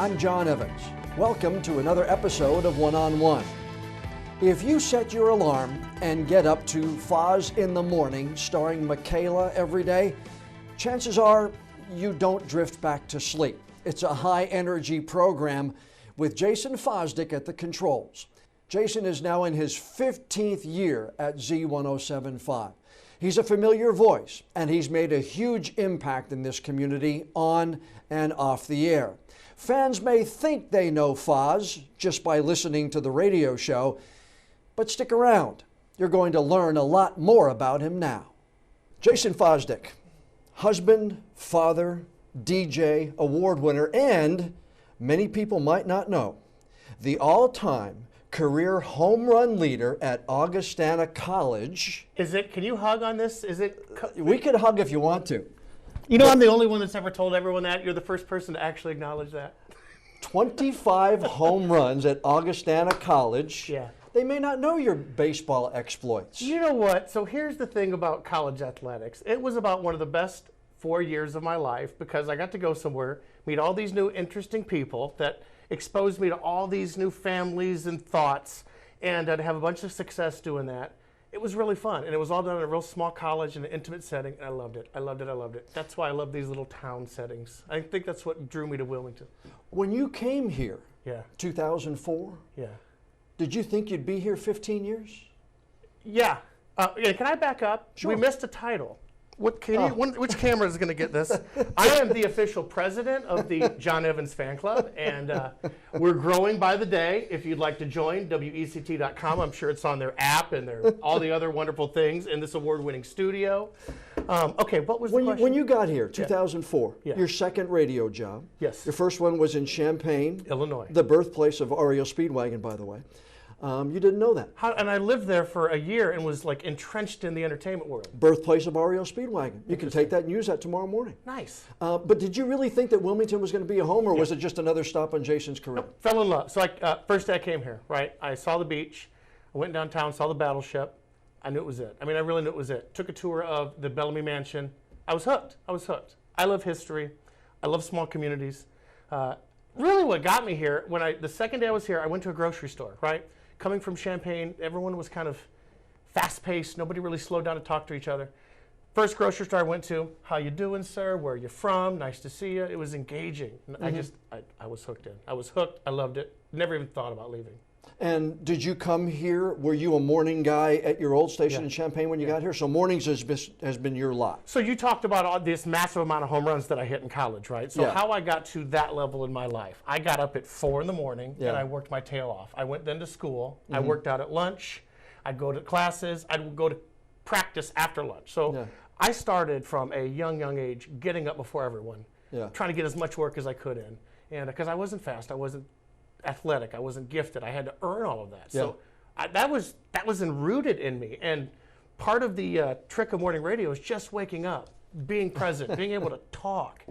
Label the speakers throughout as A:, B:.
A: I'm Jon Evans. Welcome to another episode of One on One. If you set your alarm and get up to Foz in the Morning starring Michaela every day, chances are you don't drift back to sleep. It's a high-energy program with Jon Fosdick at the controls. Jason is now in his 15th year at Z107.5. He's a familiar voice, and he's made a huge impact in this community on and off the air. Fans may think they know Foz just by listening to the radio show, but stick around. You're going to learn a lot more about him now. Jon Fosdick, husband, father, DJ, award winner, and many people might not know, the all-time career home run leader at Augustana College.
B: Is it, can you hug on this? Is it?
A: We could hug if you want to.
B: You know, I'm the only one that's ever told everyone that. You're the first person to actually acknowledge that.
A: 25 home runs at Augustana College.
B: Yeah.
A: They may not know your baseball exploits.
B: You know what? So here's the thing about college athletics. It was about one of the best 4 years of my life because I got to go somewhere, meet all these new interesting people that exposed me to all these new families and thoughts, and to have a bunch of success doing that. It was really fun, and it was all done in a real small college in an intimate setting, and I loved it. I loved it. I loved it. That's why I love these little town settings. I think that's what drew me to Wilmington.
A: When you came here,
B: Yeah.
A: 2004,
B: Yeah.
A: did you think you'd be here 15 years?
B: Yeah. Yeah. Can I back up?
A: Sure.
B: We missed a title. What can you, which camera is going to get this? I am the official president of the Jon Evans fan club, and we're growing by the day. If you'd like to join, WECT.com. I'm sure it's on their app and all the other wonderful things in this award-winning studio. Okay, what was the question?
A: When you got here, 2004,
B: Yeah.
A: your second radio job.
B: Yes.
A: Your first one was in Champaign,
B: Illinois.
A: the birthplace of REO Speedwagon, by the way. You didn't know that.
B: And I lived there for a year and was like entrenched in the entertainment world.
A: Birthplace of REO Speedwagon. You can take that and use that tomorrow morning.
B: Nice.
A: But did you really think that Wilmington was going to be a home, or was it just another stop on Jason's career?
B: Nope, fell in love. So first day I came here, right? I saw the beach. I went downtown, saw the battleship. I knew it was it. I mean, I really knew it was it. Took a tour of the Bellamy Mansion. I was hooked. I was hooked. I love history. I love small communities. Really what got me here, the second day I was here, I went to a grocery store, right? Coming from Champaign, everyone was kind of fast-paced. Nobody really slowed down to talk to each other. First grocery store I went to, how you doing, sir? Where are you from? Nice to see you. It was engaging. I was hooked in. I was hooked. I loved it. Never even thought about leaving.
A: And did you come here, were you a morning guy at your old station in Champaign when you got here? So mornings has been your lot.
B: So you talked about all this massive amount of home runs that I hit in college, right? So how I got to that level in my life. I got up at 4 in the morning and I worked my tail off. I went then to school. I worked out at lunch. I'd go to classes. I'd go to practice after lunch. So I started from a young age getting up before everyone, trying to get as much work as I could in. And because I wasn't fast, I wasn't athletic, I wasn't gifted, I had to earn all of that. So that was enrooted in me. And part of the trick of morning radio is just waking up, being present, being able to talk.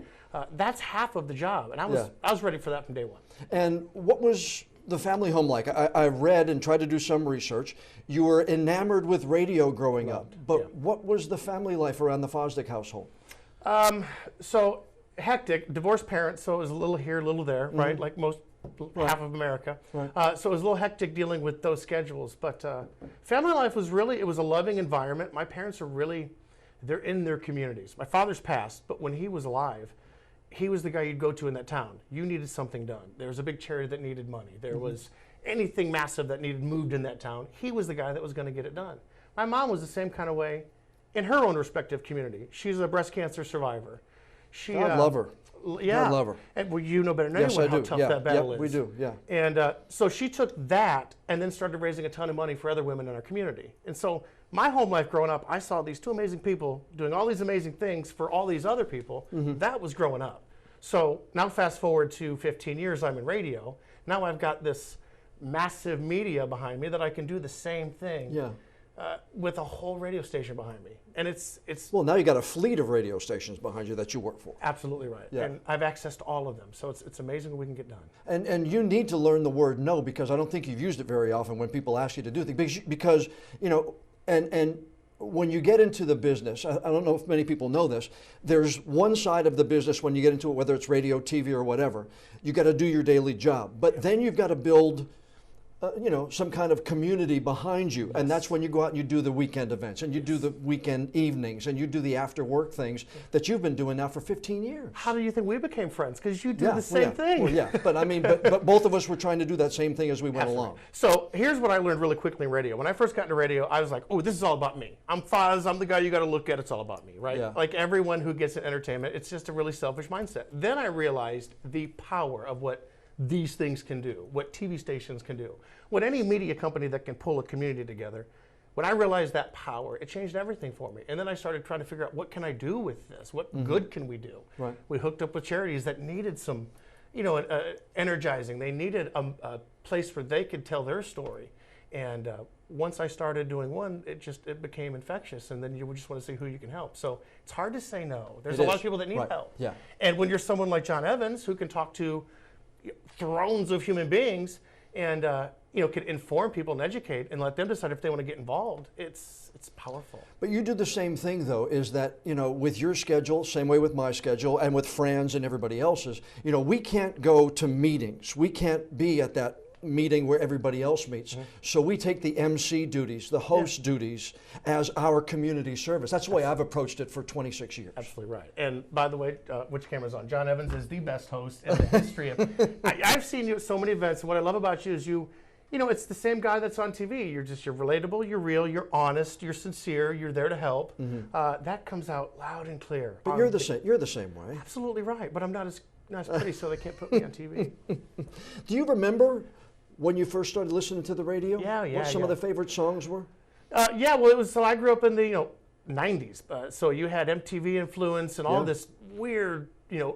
B: That's half of the job, and I was ready for that from day one.
A: And what was the family home like? I read and tried to do some research. You were enamored with radio growing up, but what was the family life around the Fosdick household?
B: So hectic, divorced parents, so it was a little here, a little there, right? Like most half of America. Right. So it was a little hectic dealing with those schedules, but family life was really, it was a loving environment. My parents are really, they're in their communities. My father's passed, but when he was alive, he was the guy you'd go to in that town. You needed something done. There was a big charity that needed money. There was anything massive that needed moved in that town. He was the guy that was going to get it done. My mom was the same kind of way in her own respective community. She's a breast cancer survivor.
A: I love her.
B: Yeah,
A: I love her.
B: And well, you know better than anyone how tough that battle is.
A: We do, yeah.
B: And so she took that and then started raising a ton of money for other women in our community. And so my home life growing up, I saw these two amazing people doing all these amazing things for all these other people. That was growing up. So now fast forward to 15 years, I'm in radio. Now I've got this massive media behind me that I can do the same thing with a whole radio station behind me. And it's
A: well, now you got a fleet of radio stations behind you that you work for.
B: Absolutely right. Yeah. And I've access to all of them. So it's amazing what we can get done.
A: And you need to learn the word no, because I don't think you've used it very often when people ask you to do things. Because you know, and when you get into the business, I don't know if many people know this, there's one side of the business when you get into it, whether it's radio, TV, or whatever, you got to do your daily job. But then you've got to build some kind of community behind you. And that's when you go out and you do the weekend events and you do the weekend evenings and you do the after work things that you've been doing now for 15 years.
B: How do you think we became friends? Because you do the same thing.
A: Well, yeah, but I mean, but both of us were trying to do that same thing as we went along.
B: So here's what I learned really quickly in radio. When I first got into radio, I was like, oh, this is all about me. I'm Foz, I'm the guy you got to look at, it's all about me, right?
A: Yeah.
B: Like everyone who gets in entertainment, it's just a really selfish mindset. Then I realized the power of what these things can do, what TV stations can do, what any media company that can pull a community together. When I realized that power, it changed everything for me. And then I started trying to figure out, what can I do with this? What good can we do?
A: Right.
B: We hooked up with charities that needed some, energizing. They needed a place where they could tell their story. And once I started doing one, it became infectious. And then you just want to see who you can help. So it's hard to say no. There's a lot of people that need help.
A: Yeah.
B: And when you're someone like Jon Evans, who can talk to thrones of human beings and can inform people and educate and let them decide if they want to get involved, it's powerful.
A: But you do the same thing, though, is that, with your schedule, same way with my schedule and with Fran's and everybody else's, we can't go to meetings. We can't be at that meeting where everybody else meets. So we take the MC duties, the host duties, as our community service. That's the way I've approached it for 26 years.
B: Absolutely right. And by the way, which camera's on? Jon Evans is the best host in the history of. I've seen you at so many events. And what I love about you is it's the same guy that's on TV. You're relatable, you're real, you're honest, you're sincere, you're there to help. That comes out loud and clear.
A: But you're the same way.
B: Absolutely right. But I'm not as pretty, so they can't put me on TV.
A: Do you remember when you first started listening to the radio?
B: Yeah.
A: What some of the favorite songs were?
B: So I grew up in the 90s. So you had MTV influence and all this weird,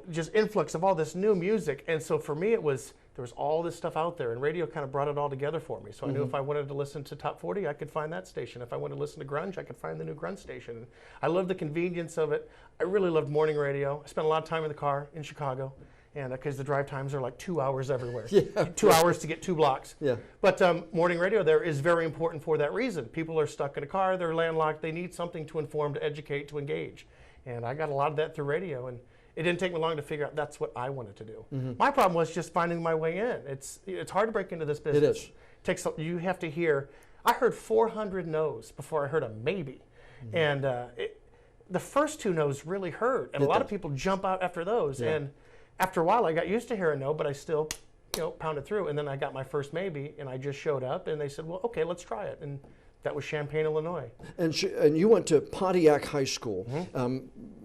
B: just influx of all this new music. And so for me, there was all this stuff out there, and radio kind of brought it all together for me. So I knew if I wanted to listen to Top 40, I could find that station. If I wanted to listen to grunge, I could find the new grunge station. I loved the convenience of it. I really loved morning radio. I spent a lot of time in the car in Chicago. And because the drive times are like 2 hours everywhere. 2 hours to get 2 blocks.
A: Yeah.
B: But morning radio there is very important for that reason. People are stuck in a car, they're landlocked, they need something to inform, to educate, to engage. And I got a lot of that through radio, and it didn't take me long to figure out that's what I wanted to do. My problem was just finding my way in. It's hard to break into this business.
A: It is.
B: You have to hear. I heard 400 no's before I heard a maybe. And the first 2 no's really hurt. And a lot of people jump out after those.
A: Yeah.
B: And after a while, I got used to hearing no, but I still, pounded through. And then I got my first maybe, and I just showed up, and they said, well, okay, let's try it. And that was Champaign, Illinois.
A: And you went to Pontiac High School.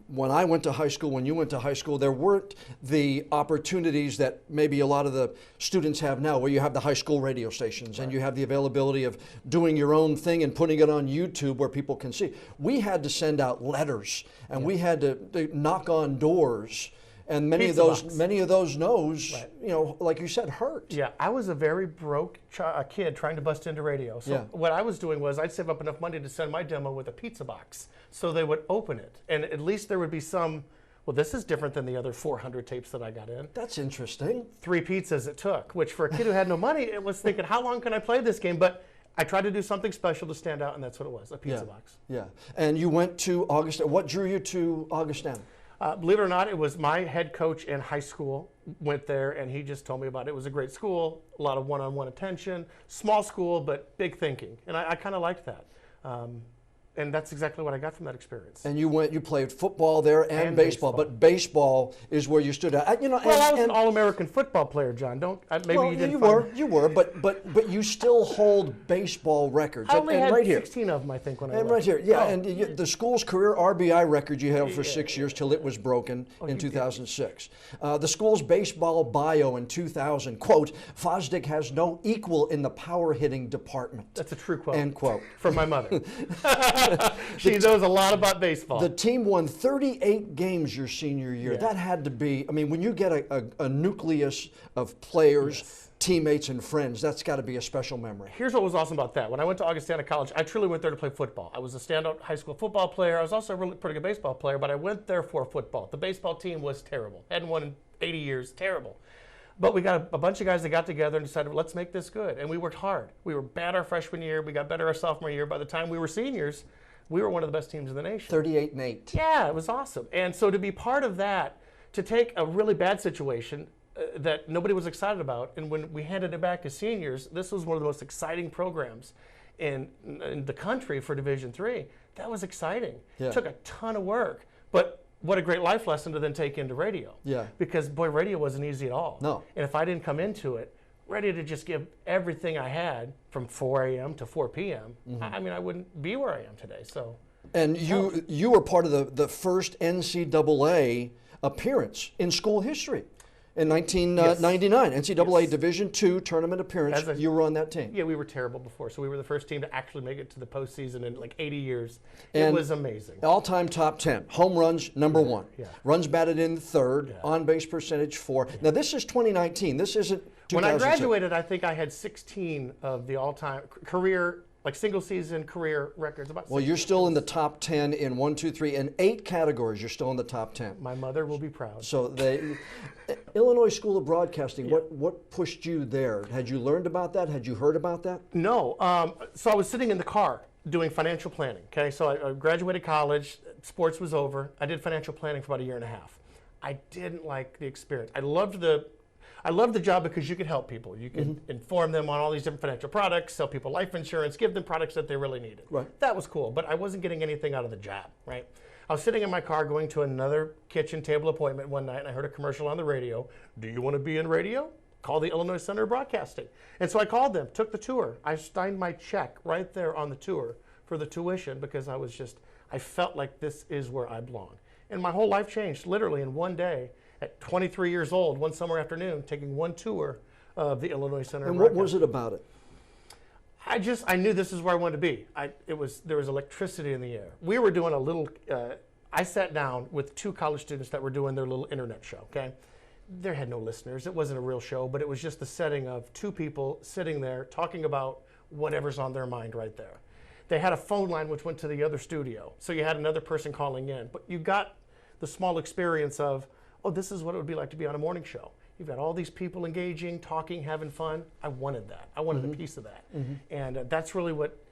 A: When I went to high school, when you went to high school, there weren't the opportunities that maybe a lot of the students have now, where you have the high school radio stations and you have the availability of doing your own thing and putting it on YouTube where people can see. We had to send out letters, and we had to knock on doors. And many of those no's, like you said, hurt.
B: Yeah, I was a very broke kid trying to bust into radio. So what I was doing was I'd save up enough money to send my demo with a pizza box, so they would open it, and at least there would be some. Well, this is different than the other 400 tapes that I got in.
A: That's interesting.
B: 3 pizzas it took, which for a kid who had no money, it was thinking, how long can I play this game? But I tried to do something special to stand out, and that's what it was, a pizza box.
A: Yeah, and you went to Augustana. What drew you to Augustana?
B: Believe it or not, it was my head coach in high school went there, and he just told me about it. It was a great school, a lot of one-on-one attention, small school, but big thinking. And I kind of liked that. And that's exactly what I got from that experience.
A: And you played football there and baseball, but baseball is where you stood out.
B: I was an All-American football player, John.
A: You were, but you still hold baseball records.
B: I only had
A: right
B: 16 of them, I think, when I left.
A: Right here, and the school's career RBI record you held for 6 years till it was broken in 2006. The school's baseball bio in 2000, quote, Fosdick has no equal in the power hitting department.
B: That's a true quote.
A: End quote.
B: From my mother. She knows a lot about baseball.
A: The team won 38 games your senior year. Yeah. That had to be, when you get a nucleus of players, teammates, and friends, that's got to be a special memory.
B: Here's what was awesome about that. When I went to Augustana College, I truly went there to play football. I was a standout high school football player. I was also a really pretty good baseball player, but I went there for football. The baseball team was terrible. Hadn't won in 80 years. Terrible. But we got a bunch of guys that got together and decided, let's make this good. And we worked hard. We were bad our freshman year. We got better our sophomore year. By the time we were seniors, we were one of the best teams in the nation.
A: 38-8.
B: Yeah, it was awesome. And so to be part of that, to take a really bad situation that nobody was excited about, and when we handed it back as seniors, this was one of the most exciting programs in the country for Division III. That was exciting.
A: Yeah.
B: It took a ton of work, but what a great life lesson to then take into radio.
A: Yeah.
B: Because boy, radio wasn't easy at all.
A: No.
B: And if I didn't come into it ready to just give everything I had from 4 a.m. to 4 p.m., I mean, I wouldn't be where I am today. So.
A: And you were part of the first NCAA appearance in school history. In 1999, NCAA Division II tournament appearance, you were on that team.
B: Yeah, we were terrible before, so we were the first team to actually make it to the postseason in like 80 years. It was amazing.
A: All-time top 10, home runs number 1, runs batted in third,
B: Yeah.
A: on-base percentage 4. Now this is 2019. This isn't 2006.
B: When I graduated, I think I had 16 of the all-time career, like single-season career records.
A: Well, you're still in the top 10 in 1, 2, 3, in 8 categories. You're still in the top 10.
B: My mother will be proud.
A: So Illinois School of Broadcasting, what pushed you there? Had you learned about that? Had you heard about that?
B: No. So I was sitting in the car doing financial planning. Okay, so I graduated college. Sports was over. I did financial planning for about 1.5 years. I didn't like the experience. I loved the job because you could help people. You could inform them on all these different financial products, sell people life insurance, give them products that they really needed.
A: Right.
B: That was cool, but I wasn't getting anything out of the job, right? I was sitting in my car going to another kitchen table appointment one night, and I heard a commercial on the radio. Do you want to be in radio? Call the Illinois Center of Broadcasting. And so I called them, took the tour. I signed my check right there on the tour for the tuition because I felt like this is where I belong. And my whole life changed literally in one day. At 23 years old, one summer afternoon, taking one tour of the Illinois Center.
A: And what was it about it?
B: I knew this is where I wanted to be. There was electricity in the air. We were doing a little, I sat down with 2 college students that were doing their little internet show, okay? There had no listeners. It wasn't a real show, but it was just the setting of 2 people sitting there talking about whatever's on their mind right there. They had a phone line which went to the other studio. So you had another person calling in, but you got the small experience of, oh, this is what it would be like to be on a morning show. You've got all these people engaging, talking, having fun. I wanted that. I wanted a piece of that. And that's really what,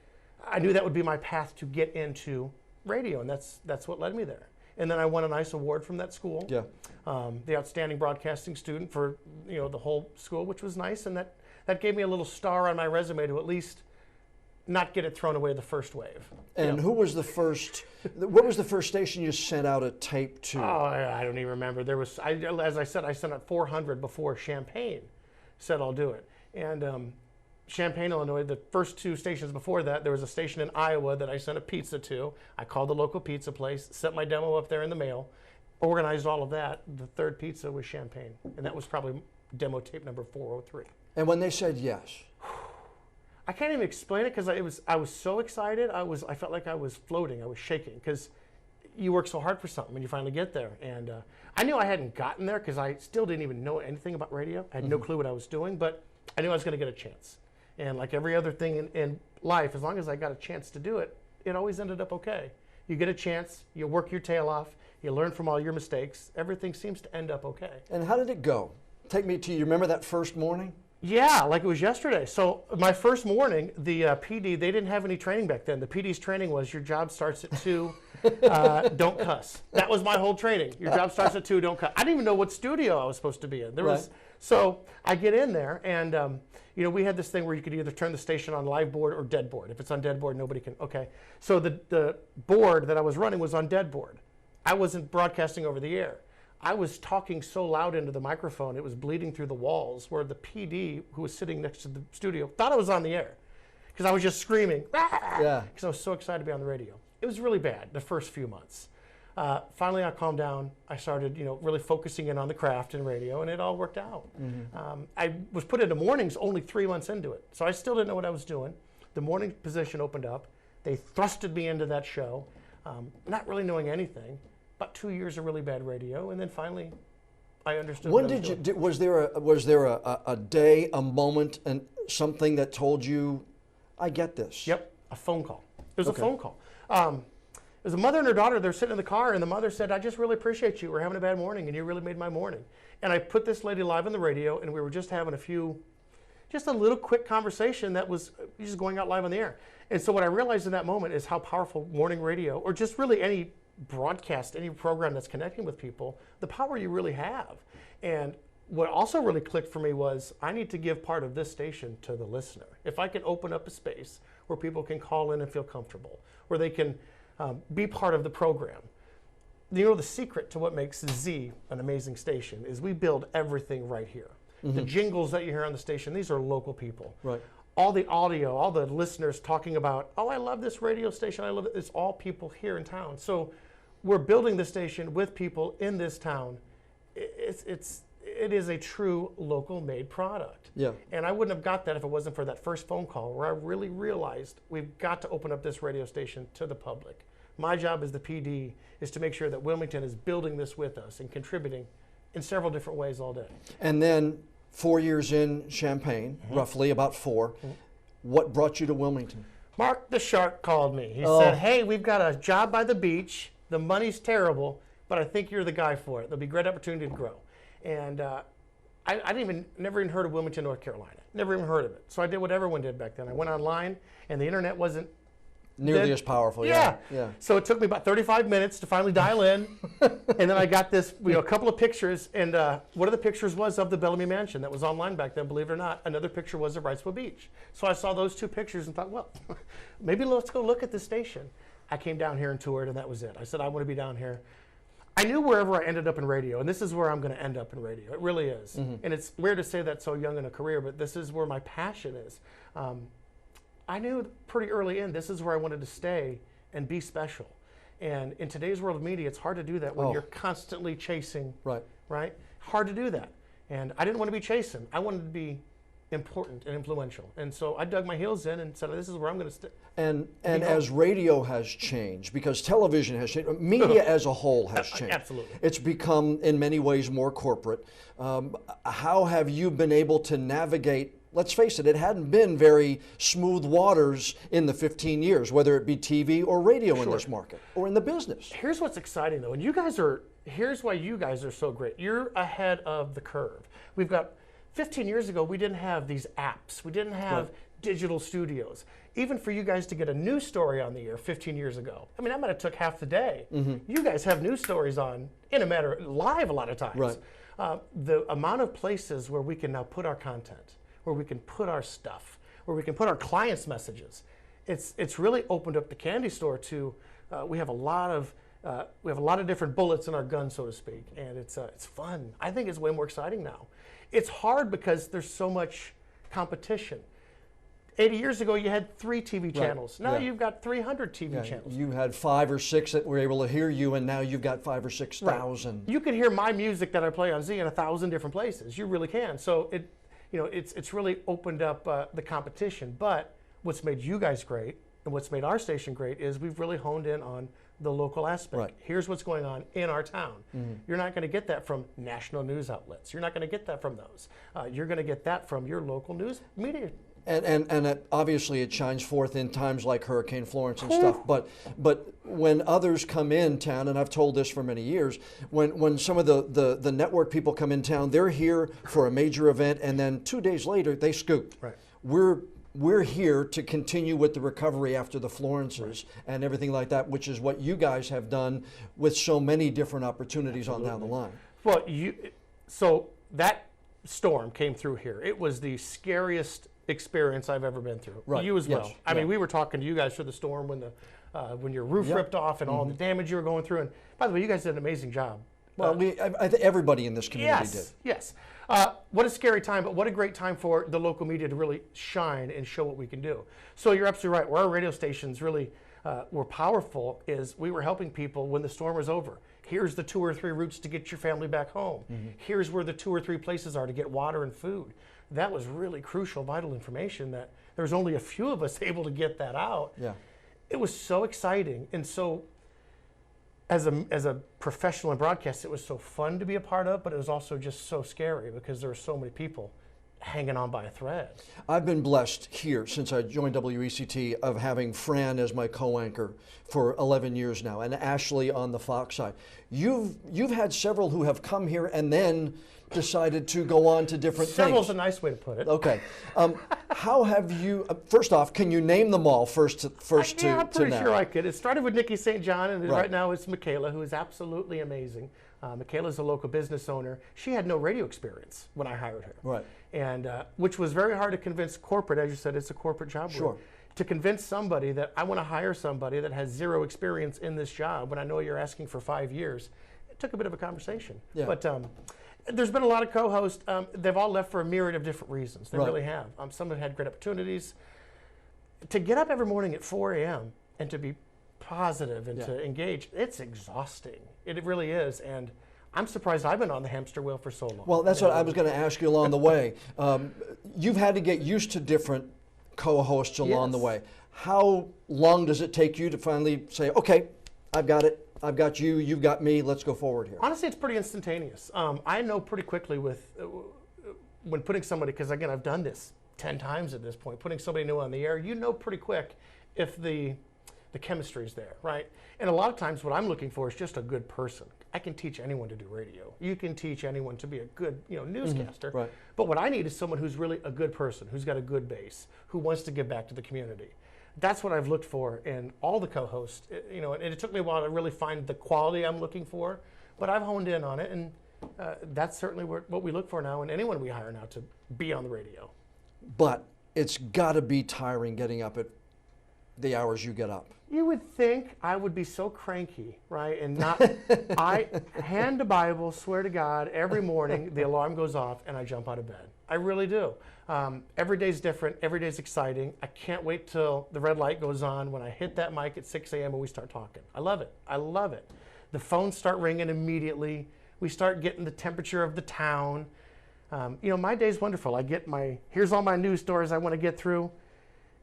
B: I knew that would be my path to get into radio, and that's what led me there. And then I won a nice award from that school. Yeah. The outstanding broadcasting student for the whole school, which was nice, and that gave me a little star on my resume to at least not get it thrown away the first wave.
A: And who was the first, what was the first station you sent out a tape to?
B: Oh, I don't even remember. There was, as I said, I sent out 400 before Champaign said I'll do it. And Champaign, Illinois, the first 2 stations before that, there was a station in Iowa that I sent a pizza to. I called the local pizza place, sent my demo up there in the mail, organized all of that. The 3rd pizza was Champaign, and that was probably demo tape number 403.
A: And when they said yes?
B: I can't even explain it because I was so excited. I felt like I was floating. I was shaking because you work so hard for something when you finally get there. And I knew I hadn't gotten there because I still didn't even know anything about radio. I had no clue what I was doing, but I knew I was going to get a chance. And like every other thing in life, as long as I got a chance to do it, it always ended up okay. You get a chance, you work your tail off, you learn from all your mistakes. Everything seems to end up okay.
A: And how did it go? Take me to, you remember that first morning?
B: Yeah, like it was yesterday. So my first morning, the PD, they didn't have any training back then. The PD's training was your job starts at 2, don't cuss. That was my whole training. Your job starts at 2, don't cuss. I didn't even know what studio I was supposed to be in. So I get in there, and we had this thing where you could either turn the station on live board or dead board. If it's on dead board, nobody can, okay. So the board that I was running was on dead board. I wasn't broadcasting over the air. I was talking so loud into the microphone, it was bleeding through the walls, where the PD, who was sitting next to the studio, thought I was on the air because I was just screaming, because I was so excited to be on the radio. It was really bad the first few months. Finally, I calmed down. I started, really focusing in on the craft and radio, and it all worked out. I was put into mornings only 3 months into it, so I still didn't know what I was doing. The morning position opened up. They thrusted me into that show, not really knowing anything. About 2 years of really bad radio, and then finally, I understood.
A: When did you? Was there a day, a moment, and something that told you, I get this?
B: Yep, a phone call. It was a phone call. It was a mother and her daughter. They're sitting in the car, and the mother said, "I just really appreciate you. We're having a bad morning, and you really made my morning." And I put this lady live on the radio, and we were just having a few just a little quick conversation that was just going out live on the air. And so what I realized in that moment is how powerful morning radio, or just really any broadcast, any program that's connecting with people, the power you really have. And what also really clicked for me was I need to give part of this station to the listener. If I can open up a space where people can call in and feel comfortable, where they can be part of the program. You know, the secret to what makes Z an amazing station is we build everything right here. The jingles that you hear on the station, these are local people.
A: Right.
B: All the audio, all the listeners talking about, oh, I love this radio station, I love it. It's all people here in town. So we're building the station with people in this town. It is a true local made product.
A: Yeah.
B: And I wouldn't have got that if it wasn't for that first phone call where I really realized we've got to open up this radio station to the public. My job as the PD is to make sure that Wilmington is building this with us and contributing in several different ways all day.
A: And then 4 years in Champaign, roughly about 4, what brought you to Wilmington?
B: Mark the Shark called me. He said, hey, we've got a job by the beach. The money's terrible, but I think you're the guy for it. There'll be great opportunity to grow. And I never even heard of Wilmington, North Carolina. Never even heard of it. So I did what everyone did back then. I went online, and the internet wasn't
A: nearly as powerful.
B: Yeah.
A: Yeah.
B: So it took me about 35 minutes to finally dial in, and then I got this, a couple of pictures, and one of the pictures was of the Bellamy Mansion that was online back then, believe it or not. Another picture was of Wrightsville Beach. So I saw those 2 pictures and thought, well, maybe let's go look at this station. I came down here and toured, and that was it. I said, I want to be down here. I knew wherever I ended up in radio, and this is where I'm going to end up in radio. It really is. And it's weird to say that so young in a career, but this is where my passion is. I knew pretty early in, this is where I wanted to stay and be special. And in today's world of media, it's hard to do that when you're constantly chasing, right? Hard to do that. And I didn't want to be chasing. I wanted to be important and influential. And so I dug my heels in and said, this is where I'm going to stay.
A: And as radio has changed, because television has changed, media as a whole has changed.
B: Absolutely.
A: It's become, in many ways, more corporate. How have you been able to navigate? Let's face it, it hadn't been very smooth waters in the 15 years, whether it be TV or radio in this market or in the business.
B: Here's what's exciting, though. And here's why you guys are so great. You're ahead of the curve. We've got 15 years ago, we didn't have these apps. We didn't have digital studios. Even for you guys to get a news story on the air 15 years ago, I mean, that might have took half the day. You guys have news stories on in a matter live a lot of times. The amount of places where we can now put our content, where we can put our stuff, where we can put our clients' messages, it's really opened up the candy store to. We have a lot of different bullets in our gun, so to speak, and it's fun. I think it's way more exciting now. It's hard because there's so much competition. 80 years ago, you had 3 TV channels. Now you've got 300 TV channels.
A: You had 5 or 6 that were able to hear you, and now you've got 5 or 6,000.
B: You can hear my music that I play on Z in 1,000 different places. You really can. So it's really opened up the competition. But what's made you guys great and what's made our station great is we've really honed in on the local aspect. Here's what's going on in our town. You're not going to get that from national news outlets. You're not going to get that from those. You're going to get that from your local news media.
A: And obviously it shines forth in times like Hurricane Florence and stuff. But when others come in town, and I've told this for many years, when some of the network people come in town, they're here for a major event, and then 2 days later they scoop. We're here to continue with the recovery after the Florences and everything like that, which is what you guys have done with so many different opportunities on down the line.
B: Well, so that storm came through here. It was the scariest experience I've ever been through. You as well. I mean, we were talking to you guys through the storm when your roof ripped off and all the damage you were going through. And by the way, you guys did an amazing job.
A: Well, I think everybody in this community did.
B: Yes. What a scary time, but what a great time for the local media to really shine and show what we can do. So you're absolutely right. Where our radio stations really were powerful is we were helping people when the storm was over. Here's the 2 or 3 routes to get your family back home. Here's where the 2 or 3 places are to get water and food. That was really crucial, vital information that there's only a few of us able to get that out. It was so exciting. And so as a professional in broadcast, it was so fun to be a part of, but it was also just so scary because there were so many people hanging on by a thread.
A: I've been blessed here since I joined WECT of having Fran as my co-anchor for 11 years now, and Ashley on the Fox side. You've had several who have come here and then decided to go on to different
B: Several's
A: things?
B: a nice way to put it.
A: Okay. How have you, first off, can you name them all first
B: Yeah, I'm pretty
A: now?
B: sure I could. It started with Nikki St. John, and
A: Right.
B: right now it's Michaela, who is absolutely amazing. Michaela's a local business owner. She had no radio experience when I hired her.
A: Right.
B: And which was very hard to convince corporate. As you said, it's a corporate job.
A: Sure.
B: To convince somebody that I want to hire somebody that has zero experience in this job when I know you're asking for 5 years, it took a bit of a conversation.
A: Yeah.
B: But there's been a lot of co-hosts. They've all left for a myriad of different reasons. They
A: Right.
B: really have. Some have had great opportunities. To get up every morning at 4 a.m. and to be positive and to engage, it's exhausting. It really is. And I'm surprised I've been on the hamster wheel for so long.
A: Well, that's what I was going to ask you along the way. You've had to get used to different co-hosts along the way. How long does it take you to finally say, okay, I've got it, I've got you, you've got me, let's go forward here?
B: Honestly, it's pretty instantaneous. I know pretty quickly with when putting somebody, because again, I've done this 10 times at this point, putting somebody new on the air, you know pretty quick if the chemistry is there, right? And a lot of times what I'm looking for is just a good person. I can teach anyone to do radio. You can teach anyone to be a good, newscaster.
A: Right.
B: But what I need is someone who's really a good person, who's got a good base, who wants to give back to the community. That's what I've looked for in all the co-hosts. And it took me a while to really find the quality I'm looking for, but I've honed in on it, and that's certainly what we look for now in anyone we hire now to be on the radio.
A: But it's got to be tiring getting up at the hours you get up.
B: You would think I would be so cranky, right? And not, I hand the Bible, swear to God, every morning the alarm goes off and I jump out of bed. I really do. Every day's different, every day's exciting. I can't wait till the red light goes on when I hit that mic at 6 a.m. and we start talking. I love it. I love it. The phones start ringing immediately. We start getting the temperature of the town. My day's wonderful. I get here's all my news stories I want to get through.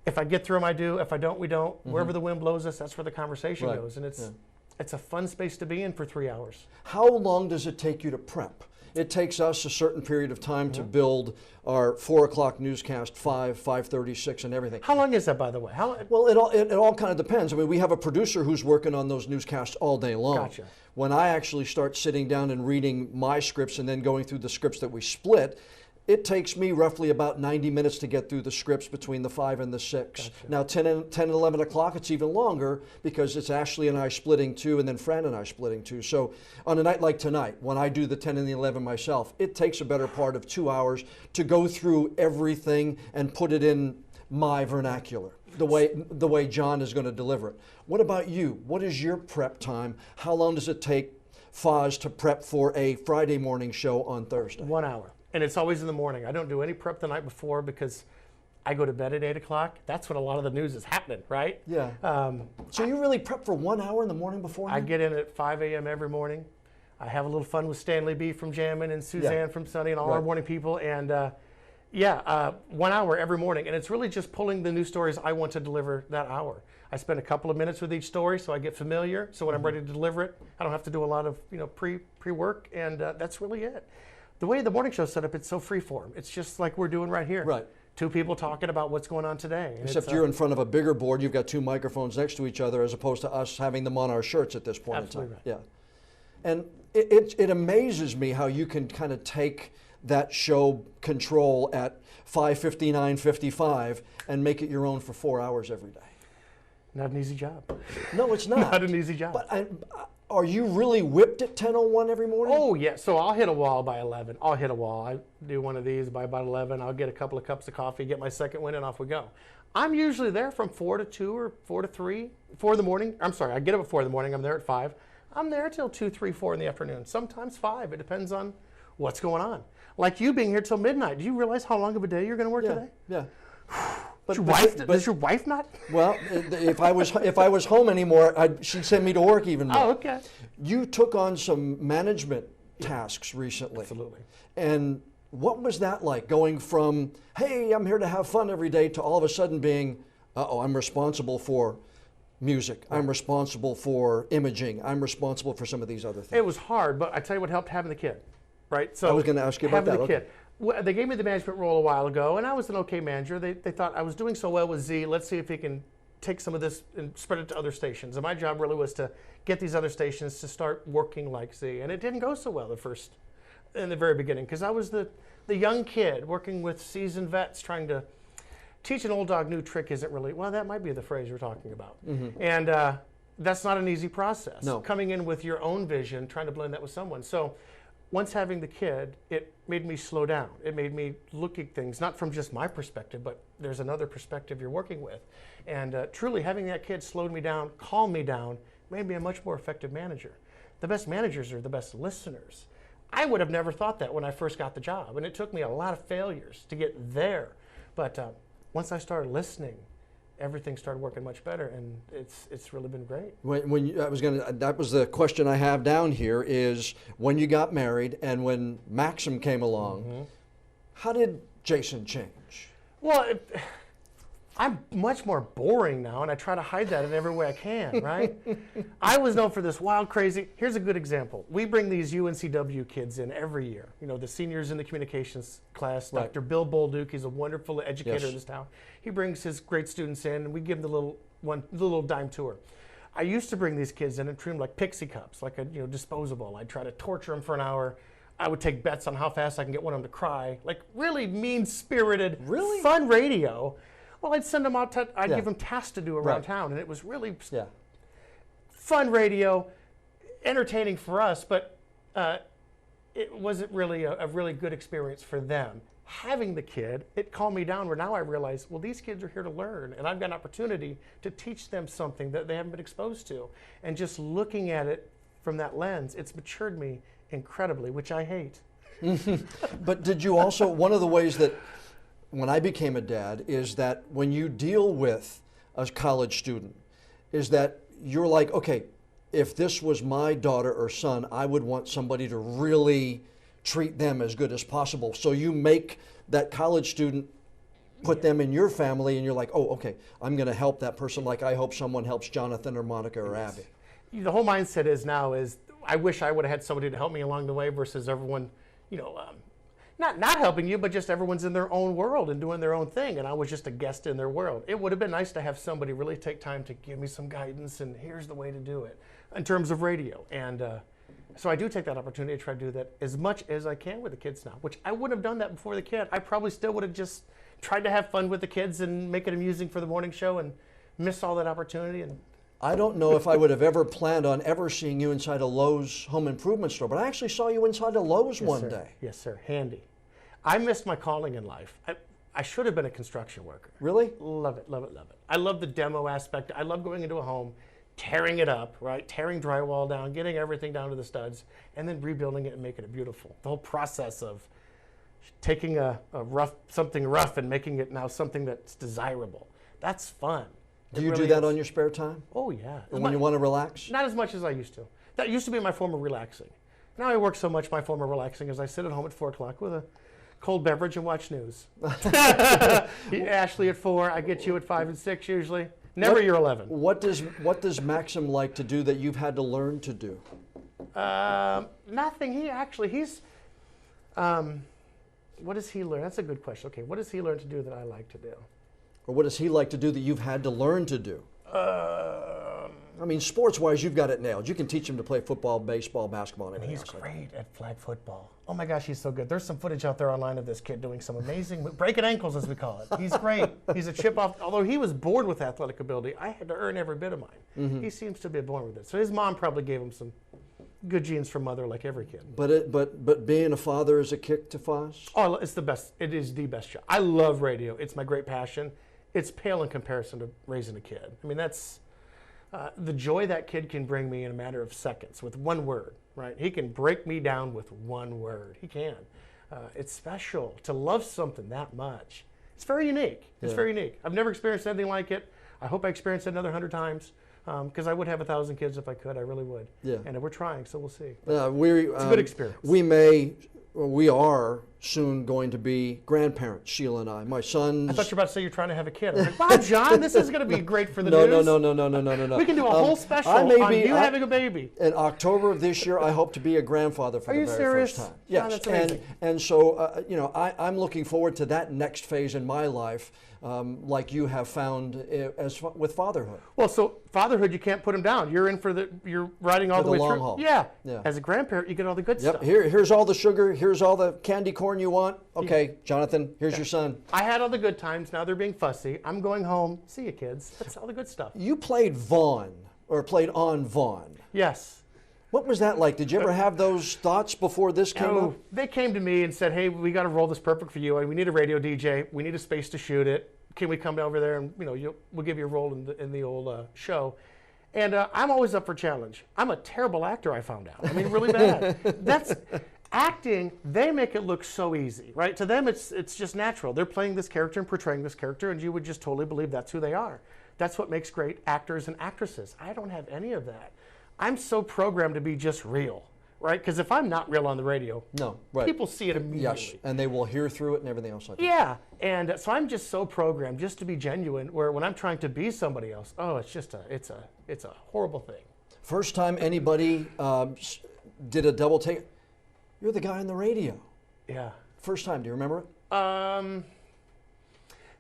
B: If I get through them, I do. If I don't, we don't. Wherever the wind blows us, that's where the conversation goes. And it's a fun space to be in for 3 hours.
A: How long does it take you to prep? It takes us a certain period of time to build our 4 o'clock newscast, 5:36, and everything.
B: How long is that, by the way?
A: Well, it all kind of depends. I mean, we have a producer who's working on those newscasts all day long.
B: Gotcha.
A: When I actually start sitting down and reading my scripts and then going through the scripts that we split, it takes me roughly about 90 minutes to get through the scripts between the 5 and the 6.
B: Gotcha.
A: Now, 10 and 11 o'clock, it's even longer because it's Ashley and I splitting 2 and then Fran and I splitting 2. So on a night like tonight, when I do the 10 and the 11 myself, it takes a better part of 2 hours to go through everything and put it in my vernacular, the way Jon is going to deliver it. What about you? What is your prep time? How long does it take Foz to prep for a Friday morning show on Thursday?
B: 1 hour. And it's always in the morning. I don't do any prep the night before because I go to bed at 8 o'clock. That's when a lot of the news is happening, right?
A: Yeah. So you really prep for 1 hour in the morning before?
B: I get in at 5 a.m. every morning. I have a little fun with Stanley B. from Jammin' and Suzanne from Sunny and all our morning people. And 1 hour every morning. And it's really just pulling the news stories I want to deliver that hour. I spend a couple of minutes with each story so I get familiar. So when I'm ready to deliver it, I don't have to do a lot of pre-work. And that's really it. The way the morning show's set up, it's so freeform. It's just like we're doing right here.
A: Right.
B: Two people talking about what's going on today. And
A: except you're in front of a bigger board. You've got 2 microphones next to each other as opposed to us having them on our shirts at this point
B: Absolutely
A: in time.
B: right.
A: Yeah. And it amazes me how you can kind of take that show control at 5:59:55 and make it your own for 4 hours every day.
B: Not an easy job.
A: No, it's not.
B: Not an easy job.
A: But are you really whipped at 10:01 every morning?
B: Oh, yeah. So I'll hit a wall by 11. I'll hit a wall. I do one of these by about 11. I'll get a couple of cups of coffee, get my second win, and off we go. I'm usually there from 4 to 2 or 4 to 3, 4 in the morning. I'm sorry, I get up at 4 in the morning. I'm there at 5. I'm there till 2, 3, 4 in the afternoon. Sometimes 5. It depends on what's going on. Like you being here till midnight. Do you realize how long of a day you're going to work today?
A: Yeah.
B: Does your wife not?
A: Well, if I was home anymore, she'd send me to work even more.
B: Oh, okay.
A: You took on some management tasks recently.
B: Absolutely.
A: And what was that like, going from, hey, I'm here to have fun every day, to all of a sudden being, I'm responsible for music. I'm responsible for imaging. I'm responsible for some of these other things.
B: It was hard, but I tell you what helped, having the kid, right? So
A: I was going to ask you about that.
B: Having the kid. They gave me the management role a while ago, and I was an okay manager. They thought I was doing so well with Z, let's see if he can take some of this and spread it to other stations. And my job really was to get these other stations to start working like Z. And it didn't go so well the first in the very beginning because I was the young kid working with seasoned vets trying to teach an old dog new trick isn't really, well, that might be the phrase we're talking about. And that's not an easy process.
A: No.
B: Coming in with your own vision, trying to blend that with someone. So once having the kid, it made me slow down. It made me look at things, not from just my perspective, but there's another perspective you're working with. And truly having that kid slowed me down, calmed me down, made me a much more effective manager. The best managers are the best listeners. I would have never thought that when I first got the job, and it took me a lot of failures to get there. But once I started listening, everything started working much better, and it's really been great.
A: That was the question I have down here is when you got married and when Maxim came along, how did Jason change?
B: Well, I'm much more boring now, and I try to hide that in every way I can, right? I was known for this wild, crazy. Here's a good example. We bring these UNCW kids in every year. You know, the seniors in the communications class.
A: Right.
B: Dr. Bill Bolduc, he's a wonderful educator
A: Yes.
B: in this town. He brings his great students in, and we give them the little dime tour. I used to bring these kids in and treat them like pixie cups, like a disposable. I'd try to torture them for an hour. I would take bets on how fast I can get one of them to cry, like really mean-spirited, fun radio. Well, I'd send them out, I'd give them tasks to do around town, and it was really fun radio, entertaining for us, but it wasn't really a really good experience for them. Having the kid, it calmed me down where now I realize, well, these kids are here to learn, and I've got an opportunity to teach them something that they haven't been exposed to. And just looking at it from that lens, it's matured me incredibly, which I hate.
A: But did you also, one of the ways that when I became a dad is that when you deal with a college student is that you're like, okay, if this was my daughter or son, I would want somebody to really treat them as good as possible. So you make that college student put them in your family and you're like, oh, okay, I'm going to help that person like I hope someone helps Jonathan or Monica or Abby.
B: The whole mindset is now is I wish I would have had somebody to help me along the way versus everyone, not helping you, but just everyone's in their own world and doing their own thing, and I was just a guest in their world. It would have been nice to have somebody really take time to give me some guidance and here's the way to do it in terms of radio. And so I do take that opportunity to try to do that as much as I can with the kids now, which I wouldn't have done that before the kid. I probably still would have just tried to have fun with the kids and make it amusing for the morning show and missed all that opportunity. And
A: I don't know if I would have ever planned on ever seeing you inside a Lowe's home improvement store, but I actually saw you inside a Lowe's one day.
B: Yes, sir. Handy. I missed my calling in life. I should have been a construction worker.
A: Really?
B: Love it, love it, love it. I love the demo aspect. I love going into a home, tearing it up, right? Tearing drywall down, getting everything down to the studs, and then rebuilding it and making it beautiful. The whole process of taking something rough and making it now something that's desirable. That's fun.
A: Do you do that on your spare time?
B: Oh, yeah.
A: When you want to relax?
B: Not as much as I used to. That used to be my form of relaxing. Now I work so much, my form of relaxing is I sit at home at 4 o'clock with a cold beverage and watch news. Ashley at 4, I get you at 5 and 6 usually. Never your 11.
A: What does Maxim like to do that you've had to learn to do?
B: Nothing. He's what does he learn? That's a good question. Okay, what does he learn to do that I like to do?
A: Or what does he like to do that you've had to learn to do? I mean, sports-wise, you've got it nailed. You can teach him to play football, baseball, basketball, and
B: he's great at flag football. Oh my gosh, he's so good. There's some footage out there online of this kid doing some amazing, breaking ankles as we call it. He's great. He's a chip off. Although he was born with athletic ability, I had to earn every bit of mine. Mm-hmm. He seems to be born with it. So his mom probably gave him some good genes from mother, like every kid.
A: But being a father is a kick to Foz?
B: Oh, it's the best. It is the best job. I love radio. It's my great passion. It's pale in comparison to raising a kid. I mean, that's the joy that kid can bring me in a matter of seconds with one word, right? He can break me down with one word. He can. It's special to love something that much. It's very unique. It's very unique. I've never experienced anything like it. I hope I experience it another 100 times because I would have 1,000 kids if I could. I really would. Yeah. And we're trying, so we'll see. It's a good experience.
A: We are soon going to be grandparents, Sheila and I. My son's...
B: I thought you were about to say you're trying to have a kid. I was like, wow, John, this is going to be great for the
A: No.
B: news. We can do a whole special on you having a baby.
A: In October of this year, I hope to be a grandfather for the very first time.
B: Yes,
A: Yes,
B: that's amazing.
A: and so, I'm looking forward to that next phase in my life, like you have found with fatherhood.
B: Well, so fatherhood, you can't put them down. You're riding all the way
A: long
B: through.
A: haul.
B: Yeah.
A: Yeah.
B: As a grandparent, you get all the good stuff.
A: Here's all the sugar. Here's all the candy corn you want. Okay, Jonathan, here's your son.
B: I had all the good times. Now they're being fussy. I'm going home. See you, kids. That's all the good stuff.
A: You played Vaughn, or played on Vaughn.
B: Yes.
A: What was that like? Did you ever have those thoughts before this came out?
B: They came to me and said, hey, we got to roll this perfect for you. We need a radio DJ. We need a space to shoot it. Can we come over there and we'll give you a role in the old show. And I'm always up for challenge. I'm a terrible actor, I found out. I mean, really bad. That's acting. They make it look so easy, right? To them, it's just natural. They're playing this character and portraying this character, and you would just totally believe that's who they are. That's what makes great actors and actresses. I don't have any of that. I'm so programmed to be just real, right? Because if I'm not real on the radio, people see it immediately.
A: Yes, and they will hear through it and everything else like that.
B: Yeah, and so I'm just so programmed just to be genuine. Where when I'm trying to be somebody else, it's a horrible thing.
A: First time anybody did a double take, you're the guy on the radio.
B: Yeah.
A: First time, do you remember it?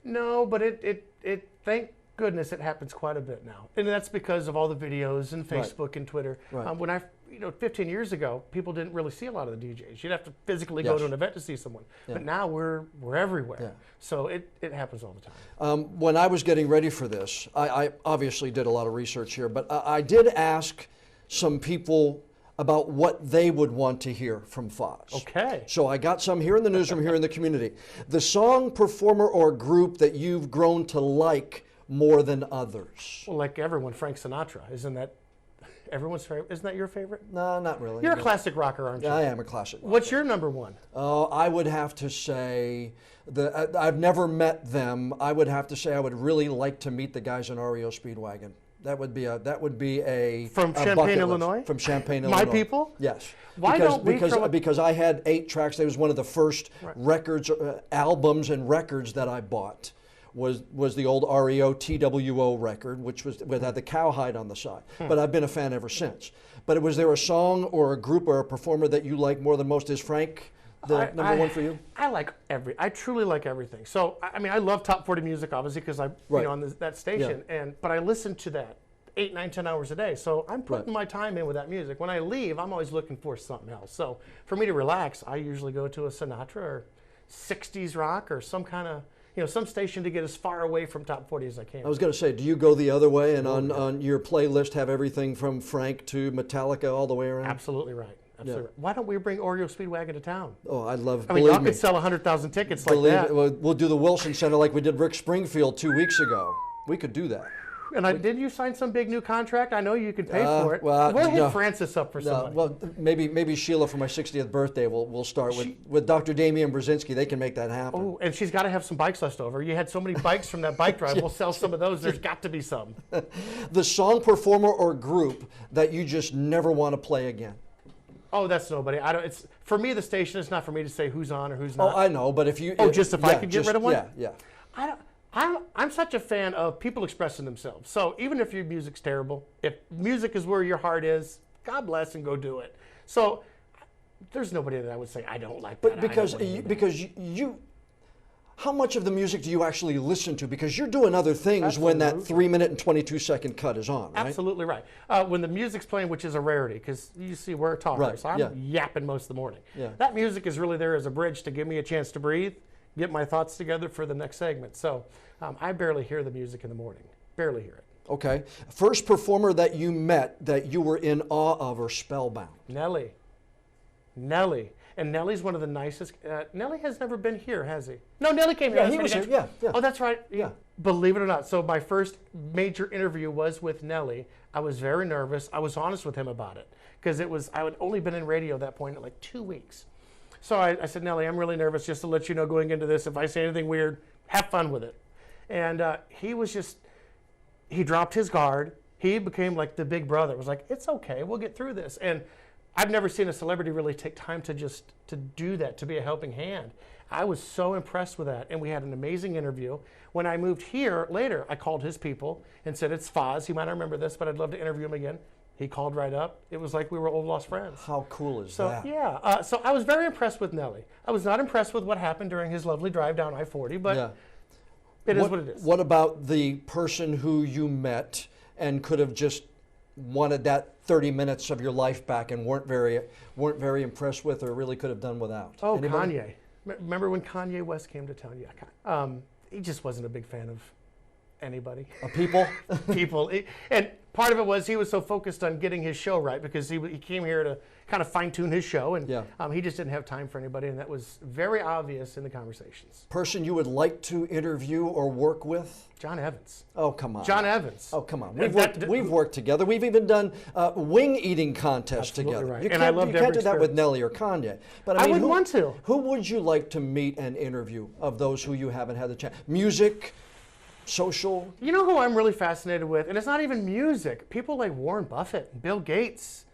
B: No, but it thank goodness it happens quite a bit now, and that's because of all the videos and Facebook and Twitter.
A: Right.
B: When 15 years ago, people didn't really see a lot of the DJs. You'd have to physically go to an event to see someone. Yeah. But now we're everywhere. Yeah. So it happens all the time.
A: When I was getting ready for this, I obviously did a lot of research here, but I did ask some people about what they would want to hear from Foz.
B: Okay.
A: So I got some here in the newsroom, here in the community. The song, performer, or group that you've grown to like more than others.
B: Well, like everyone, Frank Sinatra. Isn't that everyone's favorite? Isn't that your favorite?
A: No, not really.
B: You're a classic rocker, aren't you?
A: I am a classic rocker.
B: What's your number one?
A: Oh, I would have to say, I've never met them. I would have to say I would really like to meet the guys in REO Speedwagon. That would be a
B: from Champaign, Illinois.
A: From Champaign, Illinois.
B: My people.
A: Yes.
B: Why don't we
A: because I had 8 tracks. It was one of the first records, albums, and records that I bought. Was the old REO TWO record, which had the cowhide on the side. But I've been a fan ever since. But was there a song or a group or a performer that you like more than most? Is Frank the number one for you?
B: I truly like everything. So I mean, I love top 40 music, obviously, because I'm on that station. Yeah. But I listen to that 8, 9, 10 hours a day. So I'm putting my time in with that music. When I leave, I'm always looking for something else. So for me to relax, I usually go to a Sinatra or 60s rock or some kind of some station to get as far away from top 40 as I can.
A: I was going to say, do you go the other way and on your playlist have everything from Frank to Metallica all the way around?
B: Absolutely right. Absolutely right. Why don't we bring REO Speedwagon to town?
A: Oh, I'd love.
B: I mean, y'all could sell 100,000 tickets like that.
A: We'll do the Wilson Center like we did Rick Springfield 2 weeks ago. We could do that.
B: And did you sign some big new contract? I know you could pay for it. We'll hit Francis up for somebody.
A: Well, maybe Sheila for my 60th birthday will start with Dr. Damian Brzezinski. They can make that happen.
B: Oh, and she's got to have some bikes left over. You had so many bikes from that bike drive. We'll sell some of those. There's got to be some.
A: The song, performer, or group that you just never want to play again.
B: Oh, that's nobody. It's for me. The station is not for me to say who's on or who's not.
A: Oh, I know, but if you.
B: If I could get rid of one.
A: Yeah.
B: I'm such a fan of people expressing themselves. So even if your music's terrible, if music is where your heart is, God bless and go do it. So there's nobody that I would say I don't like that.
A: But because you, how much of the music do you actually listen to? Because you're doing other things when that 3-minute and 22-second cut is on, right?
B: Absolutely right. When the music's playing, which is a rarity, because you see we're talkers, so I'm yapping most of the morning. Yeah. That music is really there as a bridge to give me a chance to breathe, get my thoughts together for the next segment. So I barely hear the music in the morning. Barely hear it.
A: Okay. First performer that you met that you were in awe of or spellbound?
B: Nelly. And Nelly's one of the nicest. Nelly has never been here, has he? No, Nelly came here.
A: Yeah, he was here. Yeah.
B: Oh, that's right.
A: Yeah.
B: Believe it or not. So my first major interview was with Nelly. I was very nervous. I was honest with him about it because I had only been in radio at that point like 2 weeks. So I said, Nelly, I'm really nervous. Just to let you know, going into this, if I say anything weird, have fun with it. And he dropped his guard. He became like the big brother. It was like, it's okay, we'll get through this. And I've never seen a celebrity really take time to do that, to be a helping hand. I was so impressed with that, and we had an amazing interview. When I moved here later, I called his people and said, it's Foz. He might not remember this, but I'd love to interview him again. He called right up. It was like we were old lost friends.
A: How cool is that?
B: Yeah. So I was very impressed with Nelly. I was not impressed with what happened during his lovely drive down I-40, but it is what it is.
A: What about the person who you met and could have just wanted that 30 minutes of your life back and weren't very impressed with, or really could have done without?
B: Oh, anybody? Kanye. Remember when Kanye West came to town? Yeah. He just wasn't a big fan of anybody.
A: People?
B: People. And part of it was he was so focused on getting his show right, because he came here to kind of fine-tune his show, and he just didn't have time for anybody, and that was very obvious in the conversations. Person
A: you would like to interview or work with?
B: Jon Evans.
A: Oh, come on.
B: Jon Evans.
A: Oh, come on. We've worked together. We've even done wing eating contests together.
B: Right.
A: You can't do that with Nelly or Kanye. But
B: I would want to.
A: Who would you like to meet and interview of those who you haven't had the chance? Music, social?
B: You know who I'm really fascinated with? And it's not even music. People like Warren Buffett, Bill Gates.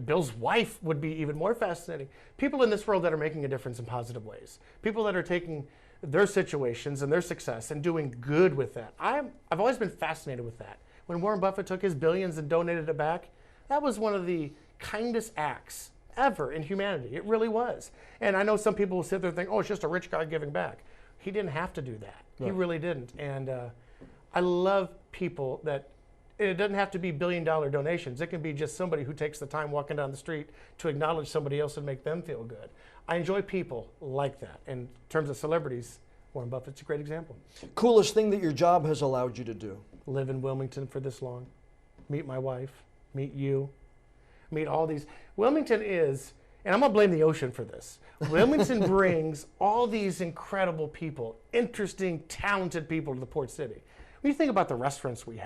B: Bill's wife would be even more fascinating. People in this world that are making a difference in positive ways. People that are taking their situations and their success and doing good with that. I've always been fascinated with that. When Warren Buffett took his billions and donated it back, that was one of the kindest acts ever in humanity. It really was. And I know some people will sit there and think, oh, it's just a rich guy giving back. He didn't have to do that. Right. He really didn't. And I love people that, it doesn't have to be billion-dollar donations. It can be just somebody who takes the time walking down the street to acknowledge somebody else and make them feel good. I enjoy people like that. In terms of celebrities, Warren Buffett's a great example.
A: Coolest thing that your job has allowed you to do?
B: Live in Wilmington for this long. Meet my wife. Meet you. Meet all these. Wilmington is, and I'm going to blame the ocean for this. Wilmington brings all these incredible people, interesting, talented people to the port city. When you think about the restaurants we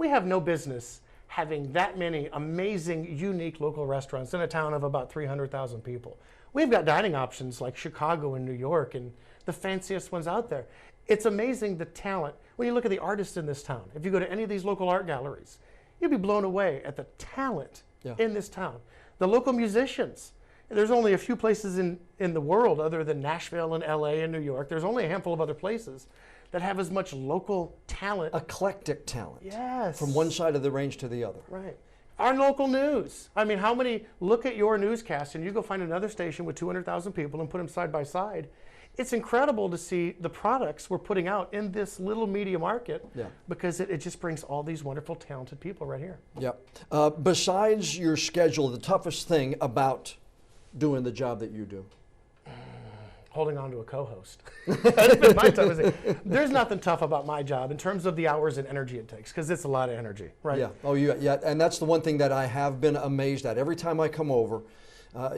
B: have no business having that many amazing, unique local restaurants in a town of about 300,000 people. We've got dining options like Chicago and New York and the fanciest ones out there. It's amazing the talent. When you look at the artists in this town, if you go to any of these local art galleries, you'll be blown away at the talent in this town. The local musicians. There's only a few places in the world other than Nashville and LA and New York. There's only a handful of other places that have as much local talent.
A: Eclectic talent.
B: Yes.
A: From one side of the range to the other.
B: Right. Our local news. I mean, how many, look at your newscast and you go find another station with 200,000 people and put them side by side. It's incredible to see the products we're putting out in this little media market because it just brings all these wonderful, talented people right here.
A: Yep. Besides your schedule, the toughest thing about doing the job that you do?
B: Holding on to a co-host. That's been my toughest thing. There's nothing tough about my job in terms of the hours and energy it takes, because it's a lot of energy, right?
A: Yeah. Oh, yeah. And that's the one thing that I have been amazed at. Every time I come over,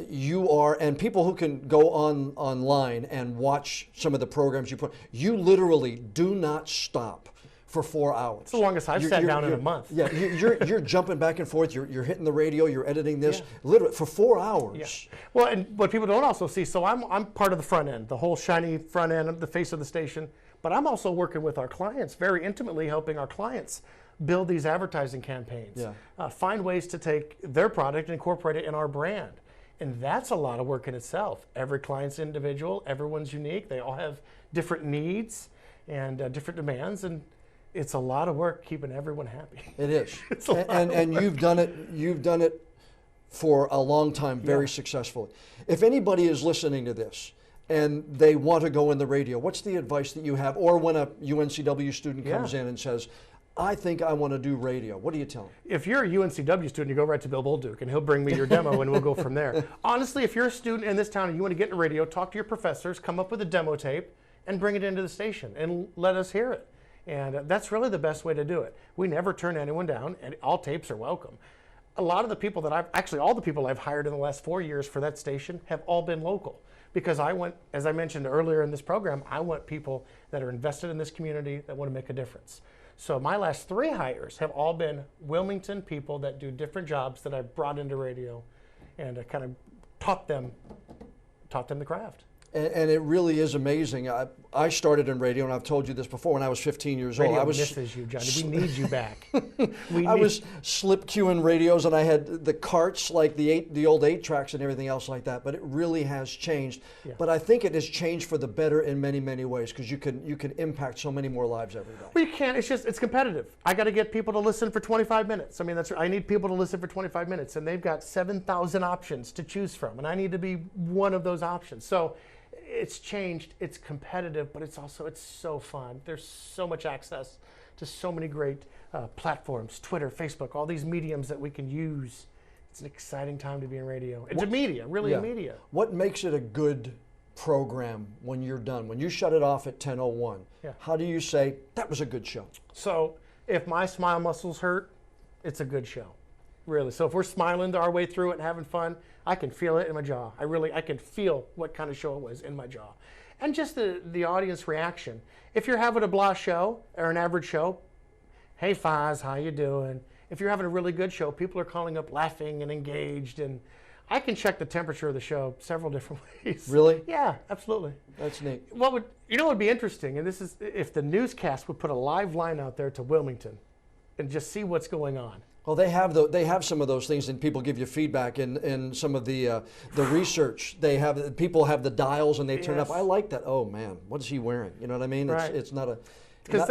A: you are, and people who can go online and watch some of the programs you put, you literally do not stop for 4 hours.
B: It's the longest I've sat down in a month.
A: Yeah, you're jumping back and forth. You're hitting the radio. You're editing this literally for 4 hours.
B: Yeah. Well, and what people don't also see. So I'm part of the front end, the whole shiny front end of the face of the station. But I'm also working with our clients very intimately, helping our clients build these advertising campaigns. Yeah. Find ways to take their product and incorporate it in our brand. And that's a lot of work in itself. Every client's individual. Everyone's unique. They all have different needs and different demands. And it's a lot of work keeping everyone happy.
A: It is. And you've done it for a long time very successfully. If anybody is listening to this and they want to go in the radio, what's the advice that you have? Or when a UNCW student comes in and says, I think I want to do radio, what do you tell them?
B: If you're a UNCW student, you go right to Bill Bolduc and he'll bring me your demo and we'll go from there. Honestly, if you're a student in this town and you want to get into radio, talk to your professors, come up with a demo tape and bring it into the station and let us hear it. And that's really the best way to do it. We never turn anyone down, and all tapes are welcome. A lot of the people that all the people I've hired in the last 4 years for that station have all been local. Because as I mentioned earlier in this program, I want people that are invested in this community that want to make a difference. So my last 3 hires have all been Wilmington people that do different jobs that I've brought into radio and kind of taught them the craft.
A: And it really is amazing. I started in radio, and I've told you this before, when I was 15 years old.
B: Radio misses you, Johnny. We need you back.
A: I was slip queuing radios, and I had the carts, like the old 8-tracks and everything else like that. But it really has changed. Yeah. But I think it has changed for the better in many, many ways, because you can impact so many more lives every day.
B: Well, you can't. It's competitive. I got to get people to listen for 25 minutes. I mean, I need people to listen for 25 minutes, and they've got 7,000 options to choose from, and I need to be one of those options. So it's changed, it's competitive, but it's so fun. There's so much access to so many great platforms, Twitter, Facebook, all these mediums that we can use. It's an exciting time to be in radio. It's a media, really a media.
A: What makes it a good program when you're done? When you shut it off at 10:01, how do you say, that was a good show?
B: So if my smile muscles hurt, it's a good show, really. So if we're smiling our way through it and having fun, I can feel it in my jaw. I can feel what kind of show it was in my jaw. And just the audience reaction. If you're having a blah show or an average show, hey Foz, how you doing? If you're having a really good show, people are calling up laughing and engaged, and I can check the temperature of the show several different ways.
A: Really?
B: Yeah, absolutely.
A: That's neat.
B: What would be interesting, and this is if the newscast would put a live line out there to Wilmington and just see what's going on.
A: Well, they have some of those things, and people give you feedback in some of the research. People have the dials, and they turn up. I like that. Oh man, what is he wearing? You know what I mean?
B: Right.
A: It's not a.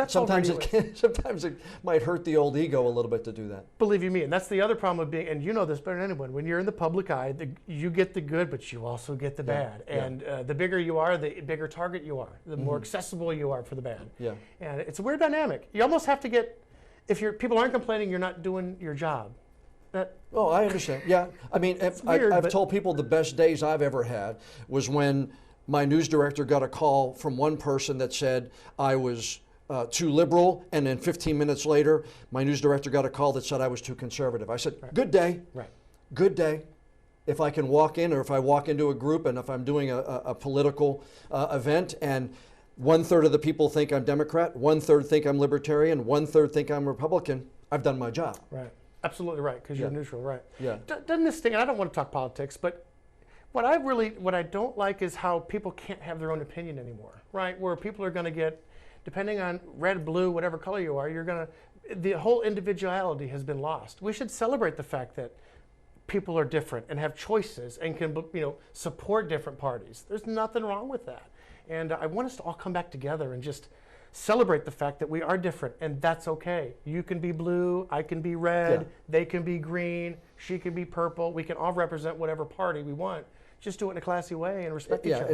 B: Sometimes
A: it might hurt the old ego a little bit to do that.
B: Believe you me, and that's the other problem of being. And you know this better than anyone. When you're in the public eye, you get the good, but you also get the bad. And the bigger you are, the bigger target you are. The more accessible you are for the bad. Yeah. And it's a weird dynamic. You almost have to get. If people aren't complaining, you're not doing your job.
A: Oh, I understand. Yeah, I mean, I've told people the best days I've ever had was when my news director got a call from one person that said I was too liberal, and then 15 minutes later, my news director got a call that said I was too conservative. I said, good day. Right. Good day. If I can walk in, or if I walk into a group, and if I'm doing a political event, and 1/3 of the people think I'm Democrat, 1/3 think I'm Libertarian, 1/3 think I'm Republican, I've done my job.
B: Right. Absolutely right, because you're neutral, right?
A: Yeah.
B: Doesn't this thing, and I don't want to talk politics, but what I don't like is how people can't have their own opinion anymore, right? Where people are going to get, depending on red, blue, whatever color you are, the whole individuality has been lost. We should celebrate the fact that people are different and have choices and can, support different parties. There's nothing wrong with that. And I want us to all come back together and just celebrate the fact that we are different, and that's okay. You can be blue, I can be red, they can be green, she can be purple. We can all represent whatever party we want. Just do it in a classy way and respect each other.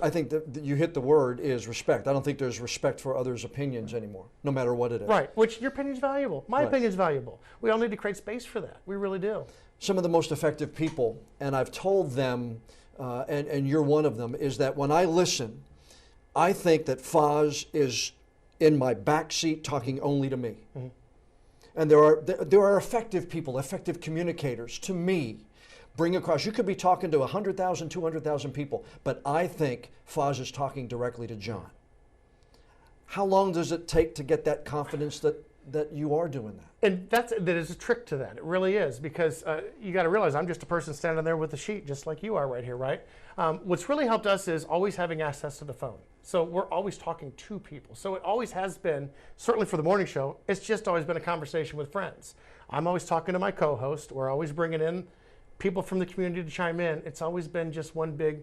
A: I think that you hit the word is respect. I don't think there's respect for others' opinions anymore, no matter what it is.
B: Right, which your opinion's valuable. My opinion's valuable. We all need to create space for that. We really do.
A: Some of the most effective people, and I've told them, and you're one of them, is that when I listen, I think that Foz is in my back seat talking only to me. Mm-hmm. And there are effective people, effective communicators to me, bring across. You could be talking to 100,000, 200,000 people, but I think Foz is talking directly to Jon. How long does it take to get that confidence that you are doing that?
B: And that is a trick to that. It really is, because you got to realize I'm just a person standing there with a sheet, just like you are right here, right? What's really helped us is always having access to the phone. So we're always talking to people. So it always has been, certainly for the morning show, it's just always been a conversation with friends. I'm always talking to my co-host. We're always bringing in people from the community to chime in. It's always been just one big,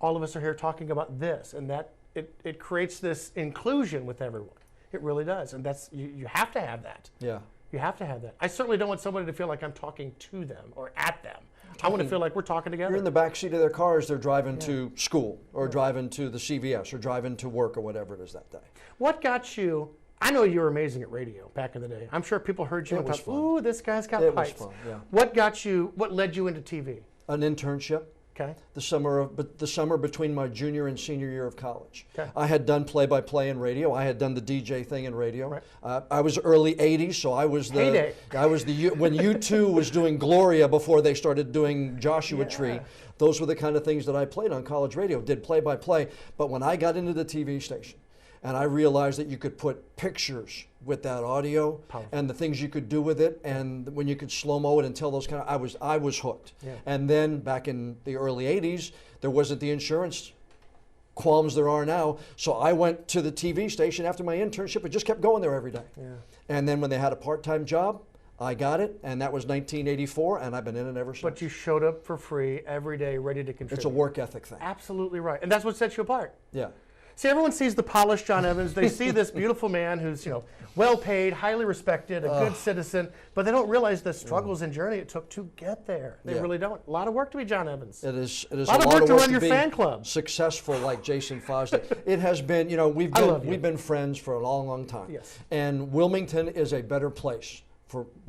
B: all of us are here talking about this, and that it creates this inclusion with everyone. It really does, and that's you have to have that.
A: Yeah.
B: You have to have that. I certainly don't want somebody to feel like I'm talking to them or at them. I want to feel like we're talking together.
A: You're in the back seat of their cars. They're driving to school, or driving to the CVS, or driving to work, or whatever it is that day.
B: What got you? I know you were amazing at radio back in the day. I'm sure people heard you and thought, "Ooh, this guy's got pipes." It was fun. Yeah. What got you? What led you into TV?
A: An internship.
B: Okay.
A: The summer between my junior and senior year of college.
B: Okay.
A: I had done play-by-play in radio. I had done the DJ thing in radio.
B: Right.
A: I was early '80s, so I was the
B: heyday.
A: I was the when U2 was doing Gloria before they started doing Joshua Tree. Those were the kind of things that I played on college radio. Did play-by-play, but when I got into the TV station, and I realized that you could put pictures with that audio, and the things you could do with it, and when you could slow-mo it and tell those I was hooked. Yeah. And then back in the early '80s, there wasn't the insurance qualms there are now. So I went to the TV station after my internship and just kept going there every day.
B: Yeah.
A: And then when they had a part-time job, I got it, and that was 1984, and I've been in it ever since.
B: But you showed up for free every day, ready to contribute.
A: It's a work ethic thing.
B: Absolutely right. And that's what sets you apart.
A: Yeah.
B: See, everyone sees the polished Jon Evans. They see this beautiful man who's, well paid, highly respected, a good citizen, but they don't realize the struggles and journey it took to get there. They really don't. A lot of work to be Jon Evans.
A: It is a
B: lot of work to run your fan club.
A: Successful like Jason Fosdick. It has been, we've been friends for a long, long time.
B: Yes.
A: And Wilmington is a better place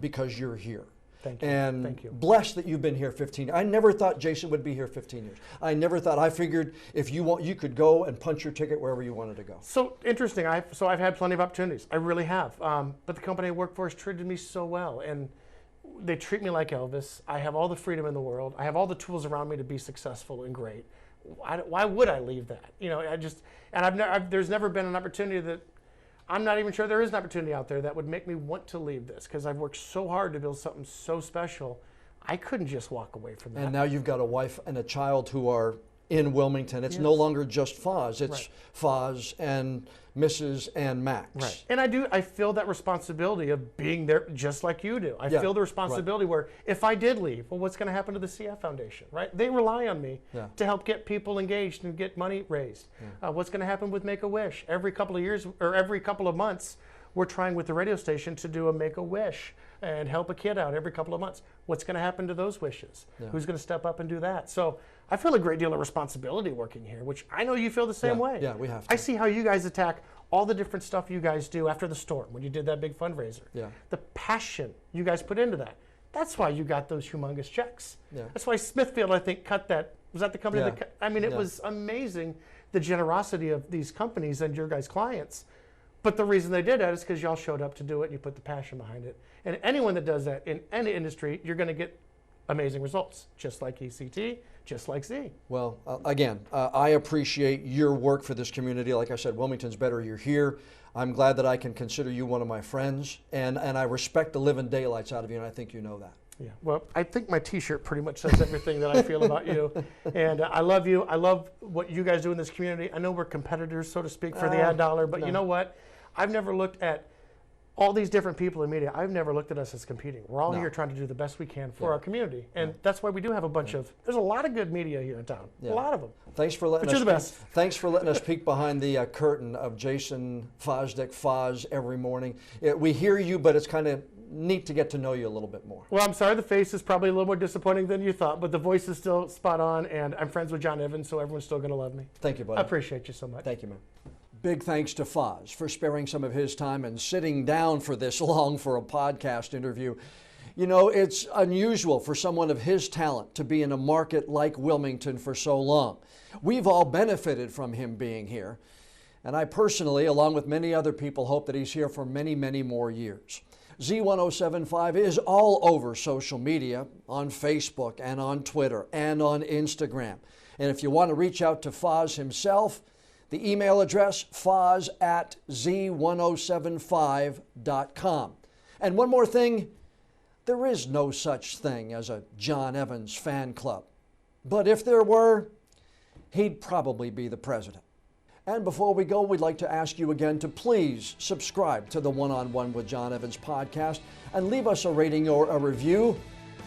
A: because you're here.
B: Thank you.
A: And
B: Thank you.
A: Blessed that you've been here 15 years. I never thought Jason would be here 15 years. I figured if you want, you could go and punch your ticket wherever you wanted to go.
B: So interesting. I've had plenty of opportunities. I really have. But the company I work for has treated me so well. And they treat me like Elvis. I have all the freedom in the world. I have all the tools around me to be successful and great. Why would I leave that? There's never been an opportunity that I'm not even sure there is an opportunity out there that would make me want to leave this, because I've worked so hard to build something so special. I couldn't just walk away from that.
A: And now you've got a wife and a child who are in Wilmington. It's no longer just Foz. It's Foz and Mrs. and Max.
B: Right. And I feel that responsibility of being there just like you do. I feel the responsibility where if I did leave, well, what's going to happen to the CF Foundation, right? They rely on me to help get people engaged and get money raised. What's going to happen with Make-A-Wish? Every couple of years or every couple of months, we're trying with the radio station to do a Make-A-Wish and help a kid out every couple of months. What's going to happen to those wishes? Who's going to step up and do that? So I feel a great deal of responsibility working here, which I know you feel the same way.
A: Yeah, we have to.
B: I see how you guys attack all the different stuff you guys do after the storm when you did that big fundraiser.
A: Yeah.
B: The passion you guys put into that. That's why you got those humongous checks.
A: Yeah.
B: That's why Smithfield, I think, cut that. Was that the company that cut? I mean, it was amazing, the generosity of these companies and your guys' clients. But the reason they did that is because y'all showed up to do it and you put the passion behind it. And anyone that does that in any industry, you're going to get amazing results, just like ECT, just like Z.
A: Well, again, I appreciate your work for this community. Like I said, Wilmington's better. You're here. I'm glad that I can consider you one of my friends. And I respect the living daylights out of you, and I think you know that.
B: Yeah, well, I think my T-shirt pretty much says everything that I feel about you. And I love you. I love what you guys do in this community. I know we're competitors, so to speak, for the ad dollar, but you know what? I've never looked at all these different people in media. I've never looked at us as competing. We're all here trying to do the best we can for our community. And that's why we do have a bunch of, there's a lot of good media here in town. A lot of them.
A: Thanks for letting
B: us. You're the best.
A: Thanks for letting us peek behind the curtain of Jason Fosdick, Foz, every morning. We hear you, but it's kind of neat to get to know you a little bit more.
B: Well, I'm sorry the face is probably a little more disappointing than you thought, but the voice is still spot on, and I'm friends with Jon Evans, so everyone's still going to love me.
A: Thank you, buddy.
B: I appreciate you so much.
A: Thank you, man. Big thanks to Foz for sparing some of his time and sitting down for this long for a podcast interview. You know, it's unusual for someone of his talent to be in a market like Wilmington for so long. We've all benefited from him being here. And I personally, along with many other people, hope that he's here for many, many more years. Z107.5 is all over social media, on Facebook and on Twitter and on Instagram. And if you want to reach out to Foz himself, the email address, foz@z1075.com. And one more thing, there is no such thing as a Jon Evans fan club. But if there were, he'd probably be the president. And before we go, we'd like to ask you again to please subscribe to the One-on-One with Jon Evans podcast and leave us a rating or a review.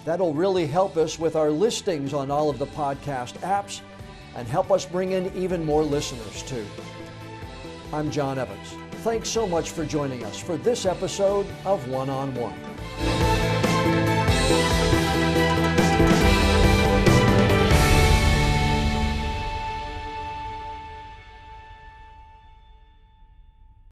A: That'll really help us with our listings on all of the podcast apps and help us bring in even more listeners too. I'm Jon Evans. Thanks so much for joining us for this episode of One-on-One.